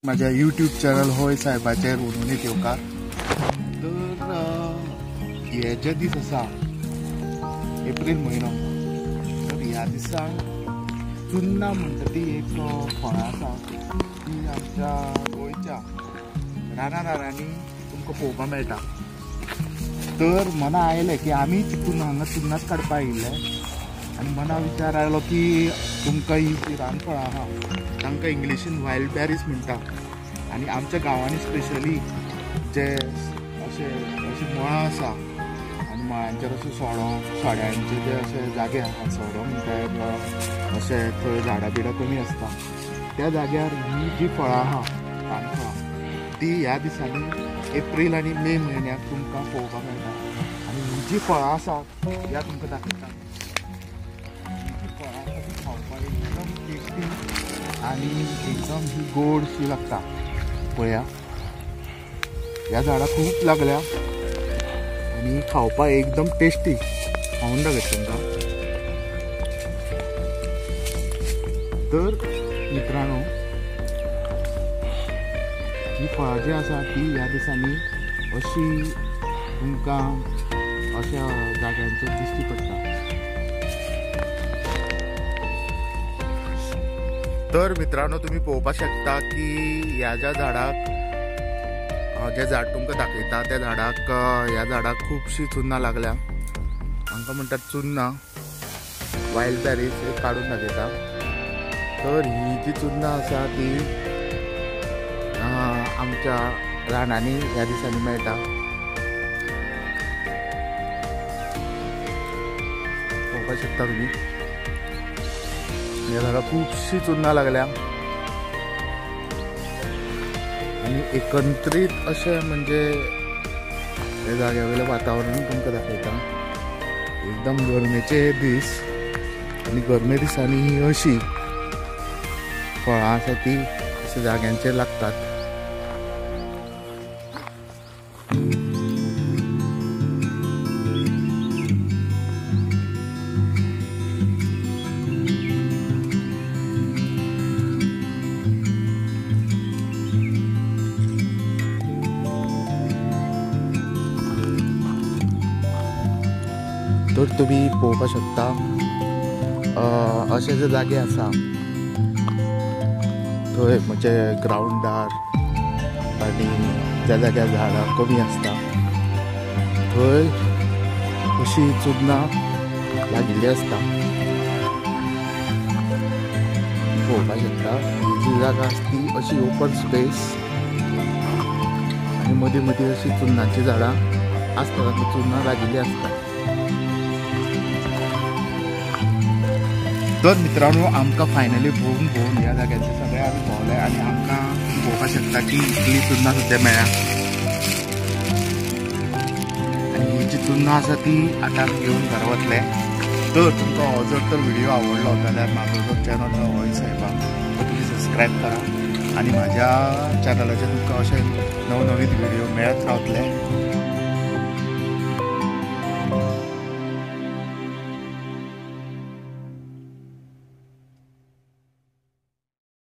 माझ्या YouTube channel होय साहेबाचेर उर्मित येवकार। तर हे जे दीस आसा एप्रिल म्हयनो, तर ह्या दिसाक चुन्ना म्हणटा ती एक फळ आसा ती आमच्या गोंयच्या रानांनी तुमकां पळोवपाक मेळटा। तर मना आयलें की आमी चिंतून हांगा चुन्नाच काडपाक आयिल्ले आनी मना विचार आयलो की तुमकां ही जी रानफळां आहा तांकां इंग्लिशीन वायल्ड बॅरीज म्हणटा आनी आमच्या गांवांनी स्पेशली जे अशे मळां आसा आनी मळांचेर अशें सोड्यांचे जे अशे जागे आसा, सोडो म्हणटा अशे थंय झाडां बिडां कमी आसता, त्या जाग्यार ही जी फळां आहा रानफळां ती ह्या दिसांनी एप्रील आनी मे म्हयन्याक तुमकां पळोवपाक मेळटा। आनी ही जी फळां आसा ह्या तुमकां दाखयता। खावपाक एकदम टेस्टी आनी एकदम ही गोडशी लागता। पळया ह्या झाडां खूब लागल्या आनी खावपाक एकदम टेस्टी। खावन दाखयता तुमकां। तर मित्रांनो, ही फळां जी आसा ती ह्या दिसांनी अशी तुमकां अशा जाग्यांचेर दिश्टी पडटा। तर मित्रांनो, तुम्ही पळोवपाक शकता की ह्या ज्या झाडाक जे झाड तुमकां दाखयता त्या झाडाक ह्या झाडाक खुबशी चुन्नां लागल्या। हांकां म्हणटात चुन्नां, वायल्ड बॅरीज एक काडून दाखयता। तर ही जी चुन्नां आसा ती आमच्या रानांनी ह्या दिसांनी मेळटा। पळोवपाक शकता तुम्ही ह्या झाडाक खूबशी चुन्नां लागल्या आनी एकंत्रीत अशें म्हणजे हे जाग्या वयलें वातावरण तुमकां दाखयता। एकदम गरमेचे दीस आनी गरमे दिसांनी ही अशी फळां आसा ती अशा जाग्यांचेर लागतात। तर तुम्ही पळोवपाक शकता अशे जे जागे आसा थंय म्हणजे ग्राउंडार आनी ज्या जाग्यार झाडां कमी आसता थंय अशी चुन्नां लागिल्ली आसता। पळोवपाक शकता ही जी जागा आसा ती अशी ओपन स्पेस आनी मदीं मदीं अशी चुन्नांची झाडां आसता, ताका चुन्नां लागिल्ली आसता। तर मित्रांनो, आमकां फायनली भोवून ह्या जाग्याचे सगळे आमी भोंवले आनी आमकां पळोवपाक शकता की इतली चुन्नां सुद्दां मेळ्ळ्या आनी ही जी चुन्नां आसा ती आतां आमी घेवन घरा वतले। तर तुमकां हो जर तर व्हिडिओ आवडलो जाल्यार म्हाजो जो चॅनल आसा होय साहेबा तो तुमी सबस्क्रायब करा आनी म्हाज्या चॅनलाचेर तुमकां अशे नवनवीन व्हिडिओ मेळत रावतले।